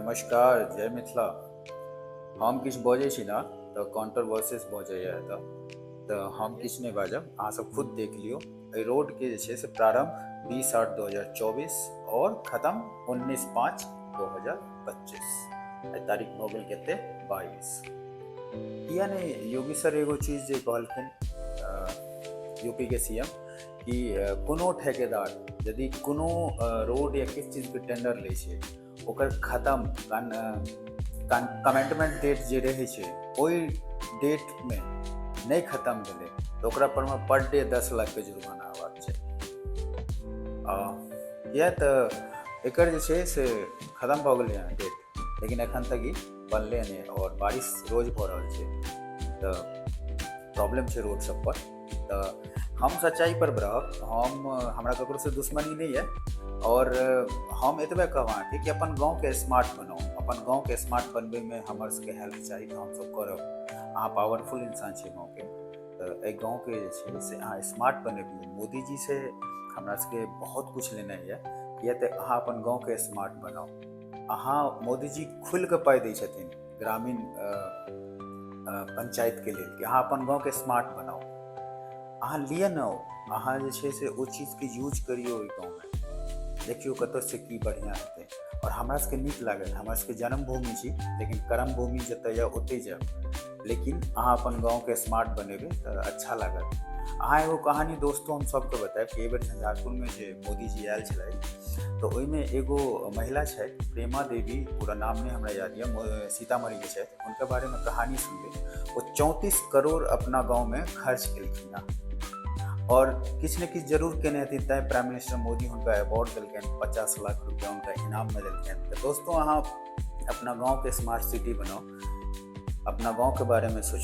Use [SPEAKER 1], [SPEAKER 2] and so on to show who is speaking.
[SPEAKER 1] नमस्कार, जय मिथिला। हम किछु बजै छी ने तऽ कॉन्ट्रोवर्सीज भऽ जाइए एतऽ, तऽ हम किछु नहि बाजब, अहाँ सब खुद देख लियौ। एहि रोडके जे छै से प्रारंभ 20/8/2024 और खत्म 19/5/2025। आइ तारीख भऽ गेल कते 22। किया नहि योगी सर एगो चीज जे कहलखिन यूपी के सीएम कि कोनो ठेकेदार यदि कोनो रोड या किछु चीजके टेंडर लै छै ओकर खत्म कमेंटमेंट डेट जे रहै छै ओहि डेटमे नहि खत्म भेलै तऽ ओकरा परमे पर डे 10 लाखके जुर्माना हेबाक चाही। किया तऽ एकर जे छै से खत्म भऽ गेलै हँ डेट, लेकिन एखन तक ई बनलै नहि और बारिश रोज भऽ रहल छै तऽ प्रॉब्लम छै रोड सब पर। तऽ हम सच्चाई पर रहब, हमरा ककरोसँ दुश्मनी नहीं है और हम एतबे कहब अहाँके कि अपन गाँवके स्मार्ट बनाउ। अपन गाँवके स्मार्ट बनबैमे हमर सबके हेल्प चाही तऽ हमसब करब। अहाँ पावरफुल इंसान छी गाँवके, तऽ एहि गाँवके जे छै से अहाँ स्मार्ट बनेबियौ। मोदी जी से हमरा सबके बहुत कुछ लेना है, किया तऽ अहाँ अपन गाँवके स्मार्ट बनाउ। अहाँ मोदी जी खुलि कऽ पाइ दै छथिन ग्रामीण पंचायतके लेल कि अहाँ अपन गाँवके स्मार्ट बनाउ। अहाँ लिअ ने, अहाँ जे छै से ओ चीजके यूज करियौ ओहि गाँवमे, देखियौ कतऽसँ की बढ़िआँ हेतै। और हमरा सबके नीक लागत, हमरा सबके जन्मभूमि छी लेकिन कर्मभूमि जतऽ यऽ ओतहि जायब। लेकिन अहाँ अपन गाँवके स्मार्ट बनेबै तऽ अच्छा लागत। अहाँ एगो कहानी दोस्तों हम सबके बतायब कि एहि बेर झंझारपुरमे जे मोदी जी आयल छलथि तऽ ओहिमे एगो महिला छथि प्रेमा देवी, पूरा नाम नहि हमरा याद यऽ, सीतामढ़ीके छथि। हुनकर बारेमे कहानी सुनबै। ओ 34 करोड़ अपना गाँवमे खर्च केलखिन हँ और किछु ने किछु जरूर केने हेथिन, तैँ प्राइम मिनिस्टर मोदी हुनका अवार्ड देलकनि, 50 लाख रुपया हुनका इनाममे देलकनि। तऽ दोस्तों अहाँ अपना गाँवके स्मार्ट सिटी बनाउ, अपना गाँवके बारेमे सोचू।